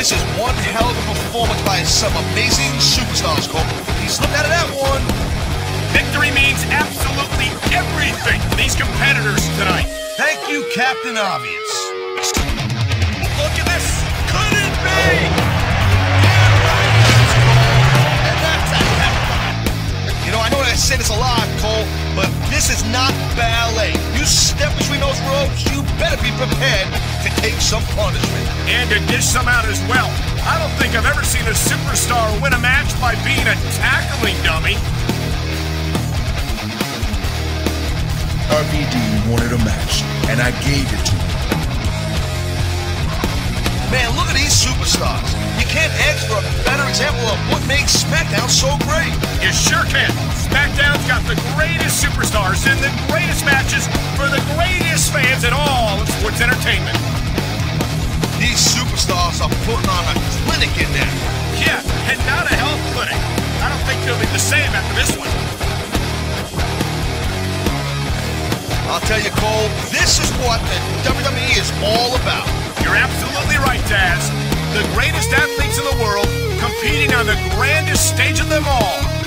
This is one hell of a performance by some amazing superstars, Cole. He slipped out of that one. Victory means absolutely everything to these competitors tonight. Thank you, Captain Obvious. Look at this. Could it be? And that's a You know, I know that I say this a lot, Cole, but this is not ballet. You step between those ropes, you better be prepared to take some punishment. And to dish some out as well. I don't think I've ever seen a superstar win a match by being a tackling dummy. RVD wanted a match, and I gave it to him. Man, look at these superstars. You can't ask for a better example of what makes SmackDown so great. You sure can. SmackDown's got the greatest superstars and the greatest matches for the greatest fans in all of sports entertainment. These superstars are putting on a clinic in there. Yeah, and not a health clinic. I don't think they'll be the same after this one. I'll tell you, Cole, this is what the WWE is all about. You're absolutely right, Taz. The greatest athletes in the world competing on the grandest stage of them all.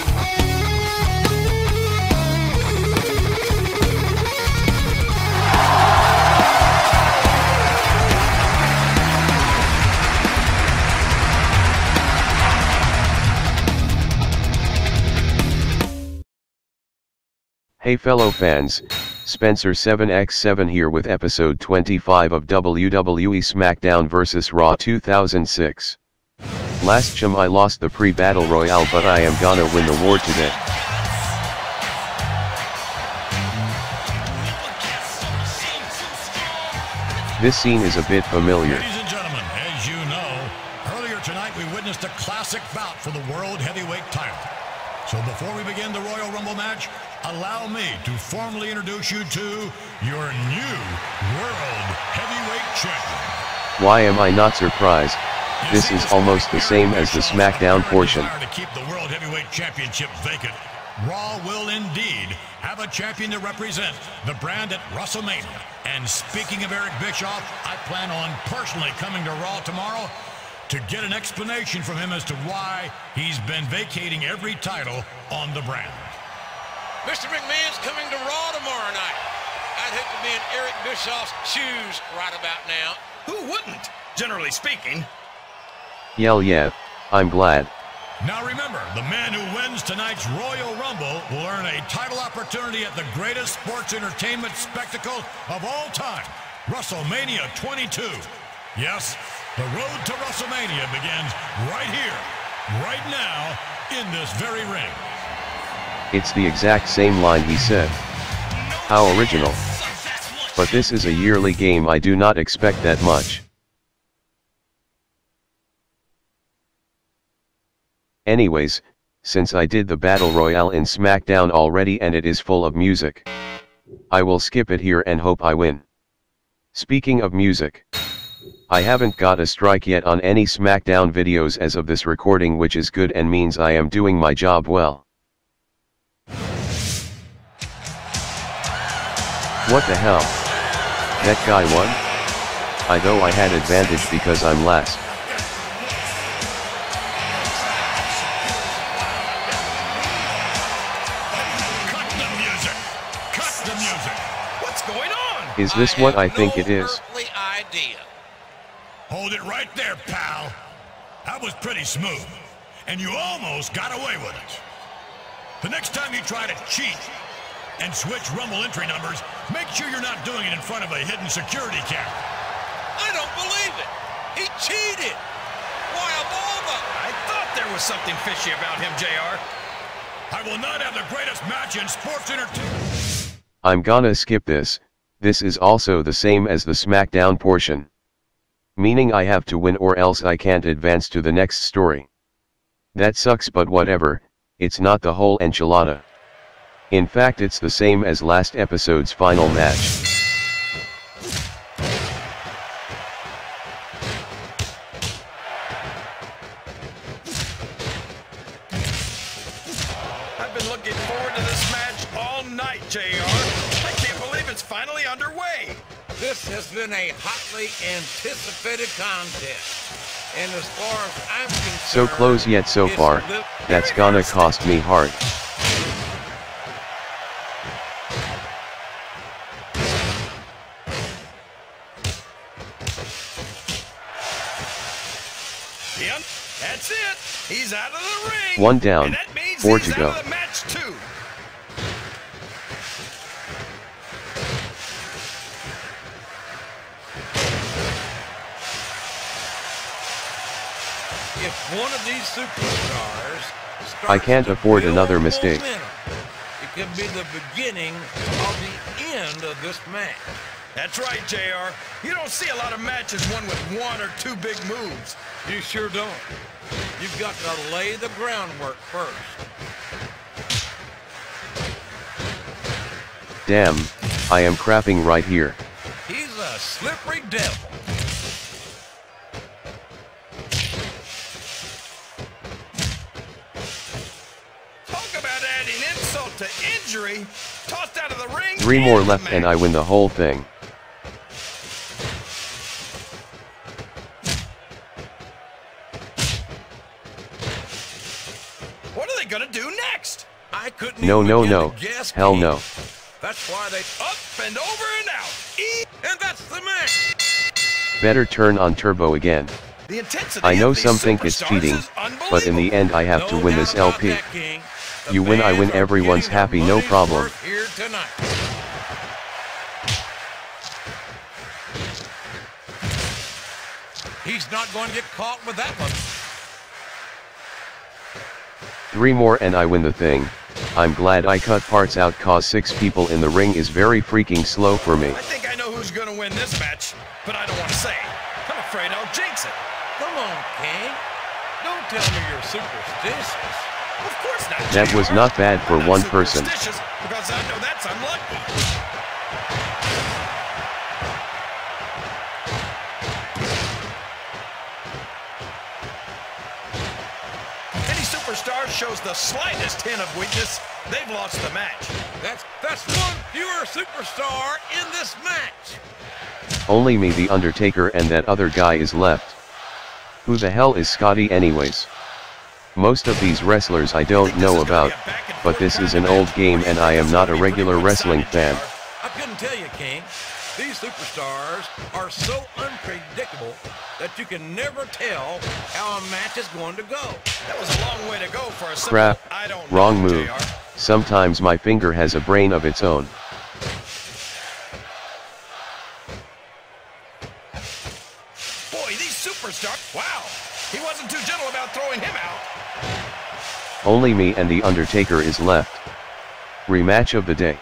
Hey fellow fans, Spencer 7x7 here with episode 25 of WWE Smackdown vs. Raw 2006. Last time I lost the pre-battle royale, but I am gonna win the war today. This scene is a bit familiar. Ladies and gentlemen, as you know, earlier tonight we witnessed a classic bout for the World Heavyweight title. So before we begin the Royal Rumble match, allow me to formally introduce you to your new World Heavyweight Champion. Why am I not surprised? This is almost the same as the SmackDown portion. To keep the World Heavyweight Championship vacant, Raw will indeed have a champion to represent the brand at WrestleMania. And speaking of Eric Bischoff, I plan on personally coming to Raw tomorrow to get an explanation from him as to why he's been vacating every title on the brand. Mr. McMahon's coming to Raw tomorrow night. I'd hate to be in Eric Bischoff's shoes right about now. Who wouldn't, generally speaking? Yeah, I'm glad. Now remember, the man who wins tonight's Royal Rumble will earn a title opportunity at the greatest sports entertainment spectacle of all time, WrestleMania 22. Yes, the road to WrestleMania begins right here, right now, in this very ring. It's the exact same line he said. How original. But this is a yearly game, I do not expect that much. Anyways, since I did the Battle Royale in SmackDown already and it is full of music, I will skip it here and hope I win. Speaking of music, I haven't got a strike yet on any SmackDown videos as of this recording, which is good and means I am doing my job well. What the hell? That guy won? I know I had advantage because I'm last. Cut the music! Cut the music! What's going on? Is this what I think it is? Earthly idea. Hold it right there, pal. That was pretty smooth, and you almost got away with it. The next time you try to cheat and switch Rumble entry numbers, make sure you're not doing it in front of a hidden security camera. I don't believe it. He cheated. Why of all the... I thought there was something fishy about him, JR. I will not have the greatest match in sports entertainment. I'm gonna skip this. This is also the same as the SmackDown portion. Meaning I have to win or else I can't advance to the next story. That sucks, but whatever, it's not the whole enchilada. In fact, it's the same as last episode's final match. I've been looking forward to this match all night, JR. I can't believe it's finally underway. This has been a hotly anticipated contest. And as far as I'm concerned, So close yet so far, that's gonna cost me hard. That's it. He's out of the ring. 1 down, and that means 4 he's to go. out of the match too. if one of these superstars I can't starts to afford build another mistake. momentum, it could be the beginning of the end of this match. That's right, JR. You don't see a lot of matches won with 1 or 2 big moves. You sure don't. You've got to lay the groundwork first. Damn, I am crapping right here. He's a slippery devil. Talk about adding insult to injury. Tossed out of the ring. 3 more and left the and I match. win the whole thing. What are they gonna do next? I couldn't No, even no, begin no. to guess, Hell King. no. That's why they Up and over and out. and that's the match. Better turn on turbo again. The intensity I know of these some think it's superstars cheating, is but in the unbelievable. end I have to No win doubt this about LP. that, King. The You win, I win, fans are everyone's getting their happy, no money's problem. worth here tonight. He's not going to get caught with that one. 3 more and I win the thing. I'm glad I cut parts out cause 6 people in the ring is very freaking slow for me. I think I know who's gonna win this match, but I don't want to say. I'm afraid I'll jinx it. Come on, King. Don't tell me you're superstitious. Of course not. That JR. was not bad for I'm one not person. superstitious because I know that's unlucky. Any superstar shows the slightest hint of weakness, they've lost the match. That's one fewer superstar in this match. Only me, the Undertaker, and that other guy is left. Who the hell is Scotty anyways? Most of these wrestlers I don't know about, but this is an old game and I am not a regular wrestling fan. I couldn't tell you, King. These superstars are so unpredictable that you can never tell how a match is going to go. That was a long way to go for a simple, Crap, I don't wrong know, move. JR. Sometimes my finger has a brain of its own. Boy, these superstars, wow. He wasn't too gentle about throwing him out. Only me and the Undertaker is left. Rematch of the day.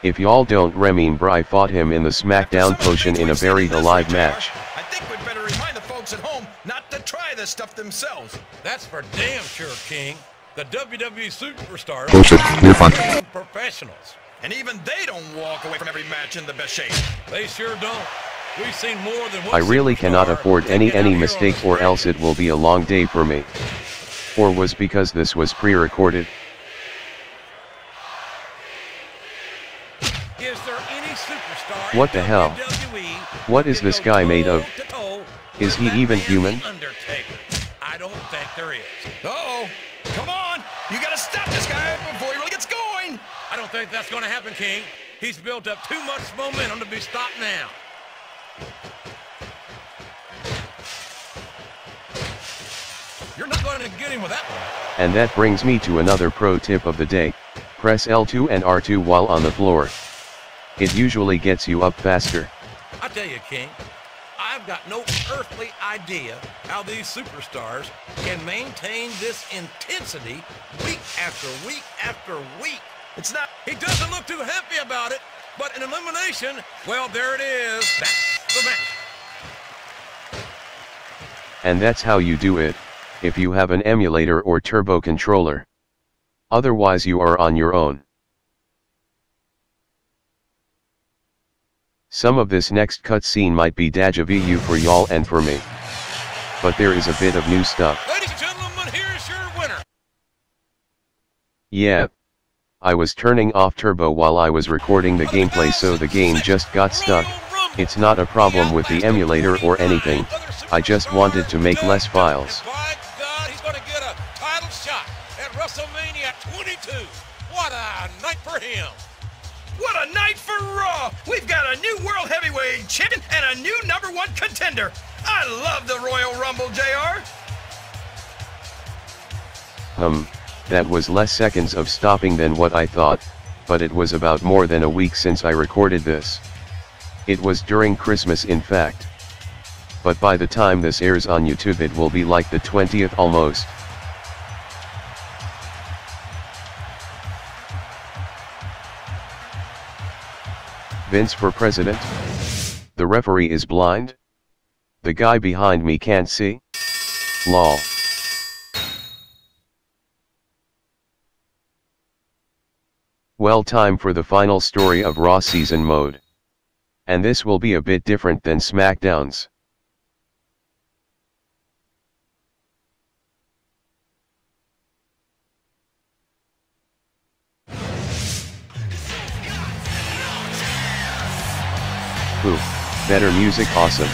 If y'all don't remember, I fought him in the Smackdown potion in a buried alive match. I think we'd better remind the folks at home not to try this stuff themselves. That's for damn sure, King. The WWE superstars Bullshit. You're fun. are professionals. And even they don't walk away from every match in the best shape. They sure don't. We've seen more than one I really cannot superstar afford take it out any here on mistake the or stage. else it will be a long day for me. Or was because this was pre-recorded? Is there any superstar What the in hell? WWE What is who this can guy go made of? toe-to-toe Is with he that even man, human? The Undertaker? I don't think there is. Uh-oh. Come on. You got to stop this guy before he really gets going. I don't think that's going to happen, King. He's built up too much momentum to be stopped now. You're not going to get him with that one. And that brings me to another pro tip of the day. Press L2 and R2 while on the floor. It usually gets you up faster. I tell you, King, I've got no earthly idea how these superstars can maintain this intensity week after week after week. It's not. He doesn't look too happy about it, but in elimination, well, there it is. That's the match. And that's how you do it, if you have an emulator or turbo controller. Otherwise you are on your own. Some of this next cutscene might be deja vu for y'all and for me. But there is a bit of new stuff. Ladies and gentlemen, here's your winner. Yeah. I was turning off turbo while I was recording the gameplay, so the game just got stuck. It's not a problem with the emulator or anything, I just wanted to make less files. By God, he's going to get a title shot at WrestleMania 22. What a night for him. What a night for Raw! We've got a new World Heavyweight Champion and a new #1 contender. I love the Royal Rumble, JR. That was less seconds of stopping than what I thought, but it was about more than a week since I recorded this. It was during Christmas in fact. But by the time this airs on YouTube it will be like the 20th almost. Vince for president? The referee is blind? The guy behind me can't see? Lol. Well, time for the final story of Raw season mode. And this will be a bit different than SmackDown's. Ooh, better music, awesome.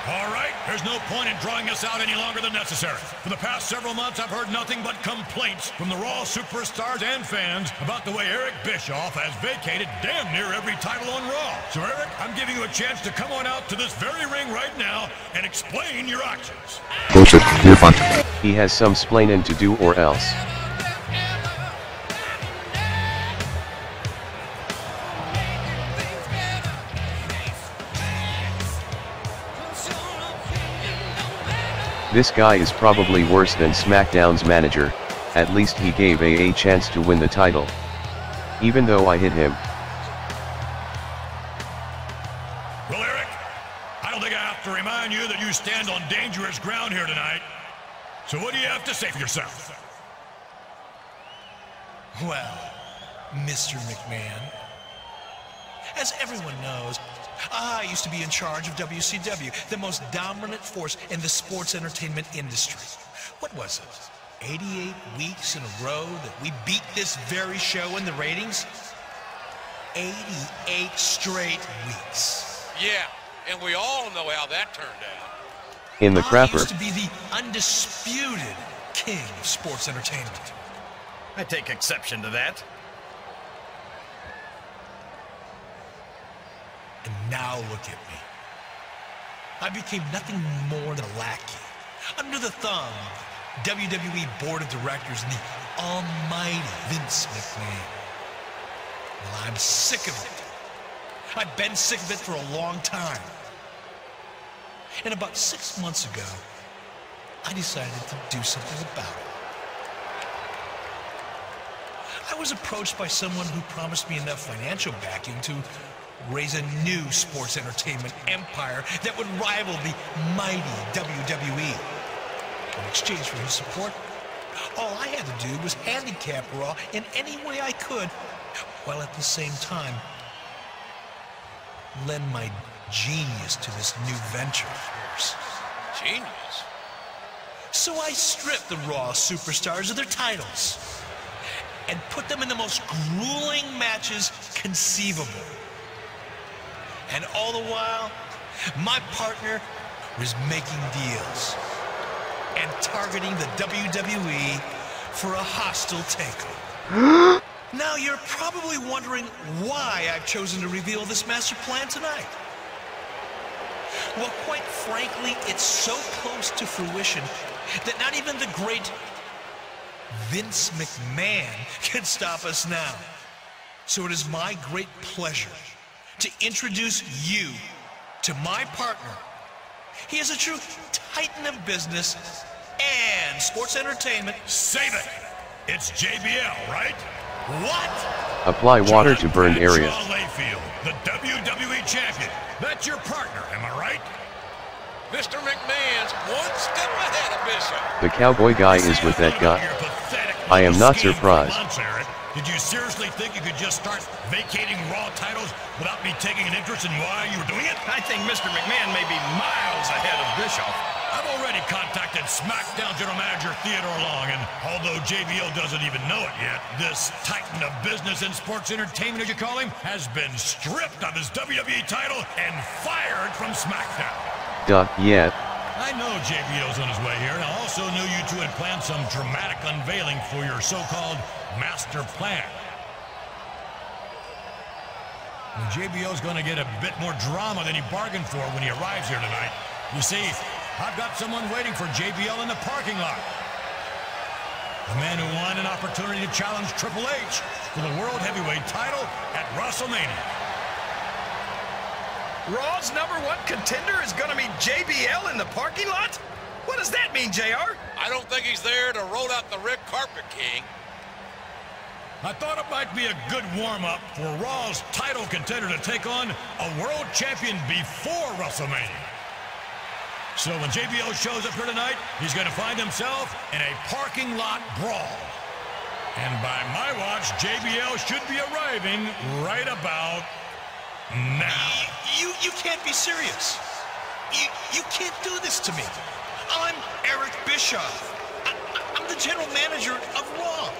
All right, there's no point in drawing this out any longer than necessary. For the past several months, I've heard nothing but complaints from the Raw superstars and fans about the way Eric Bischoff has vacated damn near every title on Raw. So Eric, I'm giving you a chance to come on out to this very ring right now and explain your actions. Bullshit, you're fun. He has some splainin' to do or else. This guy is probably worse than SmackDown's manager, at least he gave a chance to win the title. Even though I hit him. Well, Eric, I don't think I have to remind you that you stand on dangerous ground here tonight. So what do you have to say for yourself? Well, Mr. McMahon, as everyone knows, I used to be in charge of WCW, the most dominant force in the sports entertainment industry. What was it? 88 weeks in a row that we beat this very show in the ratings? 88 straight weeks. Yeah, and we all know how that turned out. In the crapper. I used to be the undisputed king of sports entertainment. I take exception to that. And now look at me. I became nothing more than a lackey, under the thumb of WWE Board of Directors and the almighty Vince McMahon. Well, I'm sick of it. I've been sick of it for a long time. And about 6 months ago, I decided to do something about it. I was approached by someone who promised me enough financial backing to raise a new sports entertainment empire that would rival the mighty WWE. In exchange for his support, all I had to do was handicap Raw in any way I could, while at the same time lend my genius to this new venture of yours. Genius? So I stripped the Raw superstars of their titles and put them in the most grueling matches conceivable. And all the while, my partner was making deals and targeting the WWE for a hostile takeover. Now you're probably wondering why I've chosen to reveal this master plan tonight. Well, quite frankly, it's so close to fruition that not even the great Vince McMahon can stop us now. So it is my great pleasure to introduce you to my partner. He is a true titan of business and sports entertainment. Save it! It's JBL, right? What? Apply water to burned areas. John Layfield, the WWE champion. That's your partner, am I right? Mr. McMahon's one step ahead of Bishop. The cowboy guy is with that guy. I am not surprised. Did you seriously think you could just start vacating Raw titles without me taking an interest in why you were doing it? I think Mr. McMahon may be miles ahead of Bischoff. I've already contacted SmackDown General Manager Theodore Long, and although JBL doesn't even know it yet, this titan of business and sports entertainment, as you call him, has been stripped of his WWE title and fired from SmackDown. Yeah. I know JBL's on his way here, and I also knew you two had planned some dramatic unveiling for your so-called master plan. Well, JBL's going to get a bit more drama than he bargained for when he arrives here tonight. You see, I've got someone waiting for JBL in the parking lot. The man who won an opportunity to challenge Triple H for the World Heavyweight title at WrestleMania. Raw's #1 contender is going to meet JBL in the parking lot? What does that mean, JR? I don't think he's there to roll out the red carpet, King. I thought it might be a good warm-up for Raw's title contender to take on a world champion before WrestleMania. So when JBL shows up here tonight, he's going to find himself in a parking lot brawl. And by my watch, JBL should be arriving right about now. You can't be serious. You can't do this to me. I'm Eric Bischoff. I'm the general manager of Raw.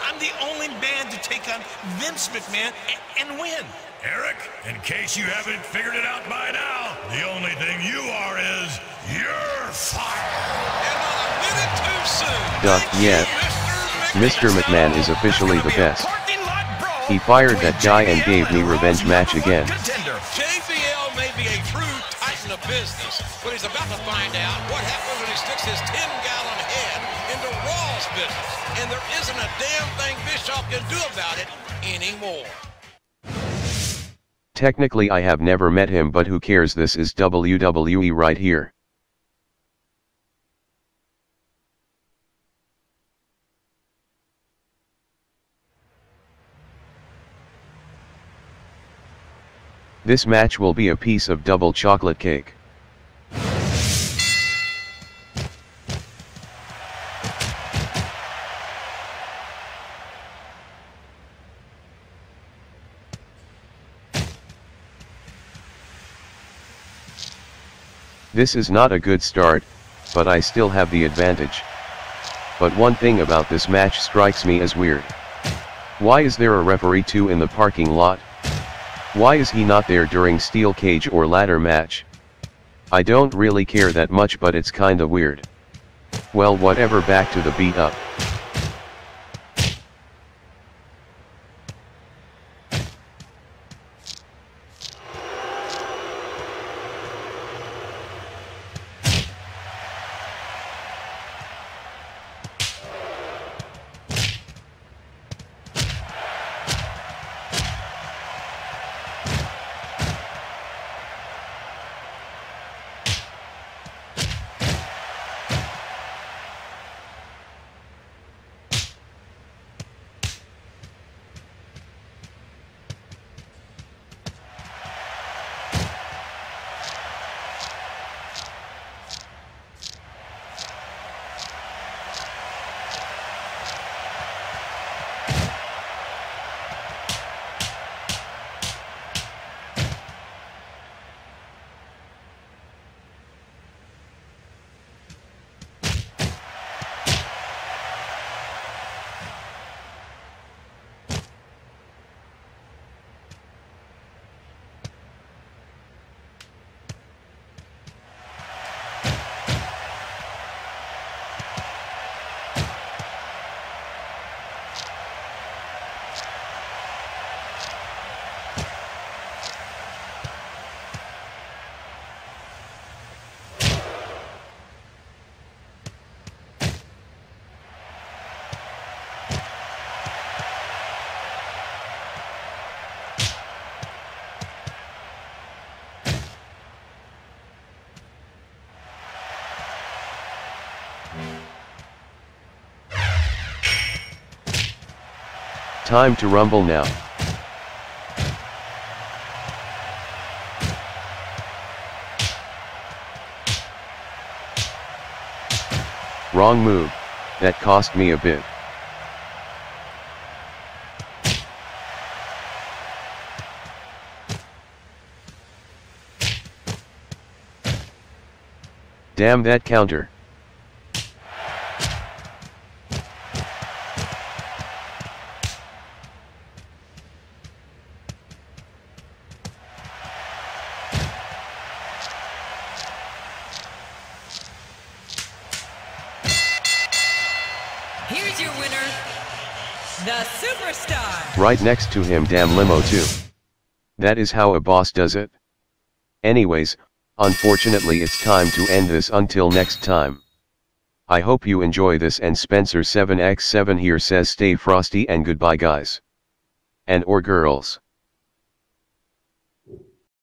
I'm the only man to take on Vince McMahon and win. Eric, in case you haven't figured it out by now, the only thing you are is you're fired. And not a minute too soon. Yeah. Mr. McMahon is officially the best. He fired that guy and gave me revenge match again. JBL may be a true titan of business, but he's about to find out what happens when he sticks his 10-gallon head into Raw's business. And there isn't a damn thing Bischoff can do about it anymore. Technically I have never met him, but who cares, this is WWE right here. This match will be a piece of double chocolate cake. This is not a good start, but I still have the advantage. But one thing about this match strikes me as weird. Why is there a referee too in the parking lot? Why is he not there during steel cage or ladder match? I don't really care that much, but it's kinda weird. Well, whatever, back to the beat up. Time to rumble now. Wrong move, that cost me a bit. Damn that counter. Here's your winner, the Superstar. Right next to him, damn limo too. That is how a boss does it. Anyways, unfortunately it's time to end this until next time. I hope you enjoy this, and Spencer 7x7 here says stay frosty and goodbye guys. And or girls.